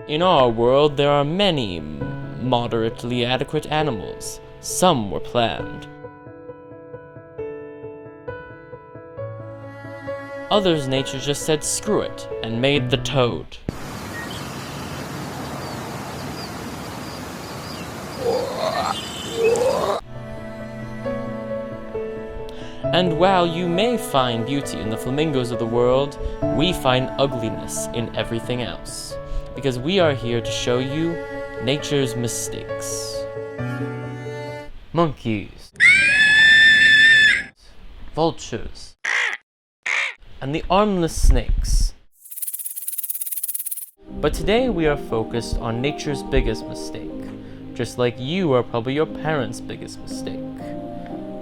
In our world, there are many moderately adequate animals. Some were planned. Others nature just said screw it and made the toad. And while you may find beauty in the flamingos of the world, we find ugliness in everything else. Because we are here to show you nature's mistakes. Monkeys, vultures, and the armless snakes. But today we are focused on nature's biggest mistake, just like you are probably your parents' biggest mistake.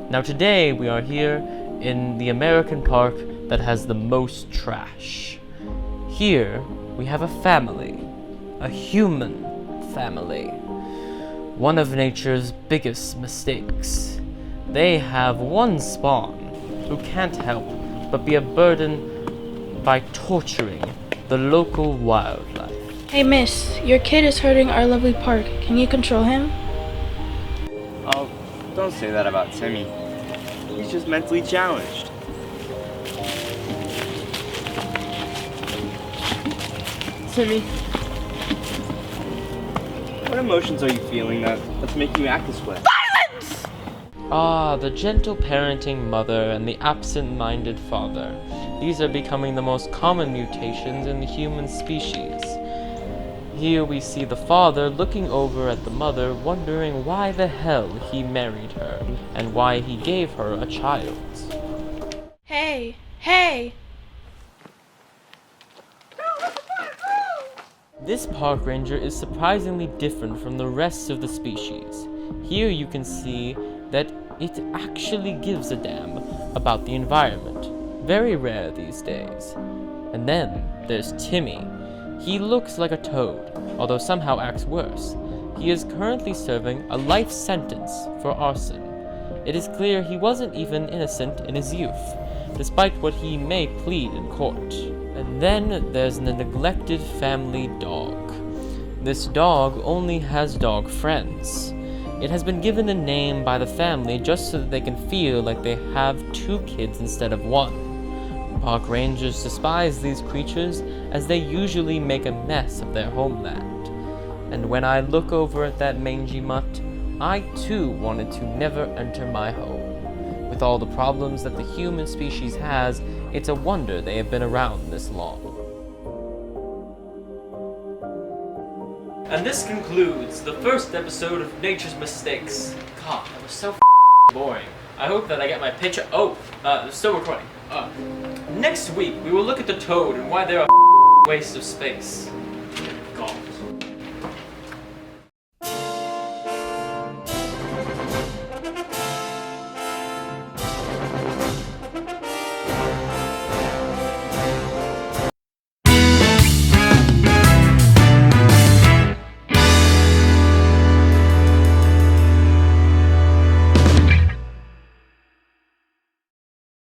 Now today we are here in the American park that has the most trash. Here we have a family, a human family. One of nature's biggest mistakes. They have one spawn who can't help but be a burden by torturing the local wildlife. Hey miss, your kid is hurting our lovely park. Can you control him? Oh, don't say that about Timmy. He's just mentally challenged. Timmy, what emotions are you feeling that's making you act this way? Violence! Ah, the gentle parenting mother and the absent-minded father. These are becoming the most common mutations in the human species. Here we see the father looking over at the mother, wondering why the hell he married her, and why he gave her a child. Hey! Hey! This park ranger is surprisingly different from the rest of the species. Here you can see that it actually gives a damn about the environment. Very rare these days. And then there's Timmy. He looks like a toad, although somehow acts worse. He is currently serving a life sentence for arson. It is clear he wasn't even innocent in his youth, despite what he may plead in court. And then there's the neglected family dog. This dog only has dog friends. It has been given a name by the family just so that they can feel like they have two kids instead of one. Park rangers despise these creatures as they usually make a mess of their homeland. And when I look over at that mangy mutt, I too wanted to never enter my home. With all the problems that the human species has, it's a wonder they have been around this long. And this concludes the first episode of Nature's Mistakes. God, that was so boring. I hope that I get my picture. Still recording. Next week, we will look at the toad and why they're a waste of space.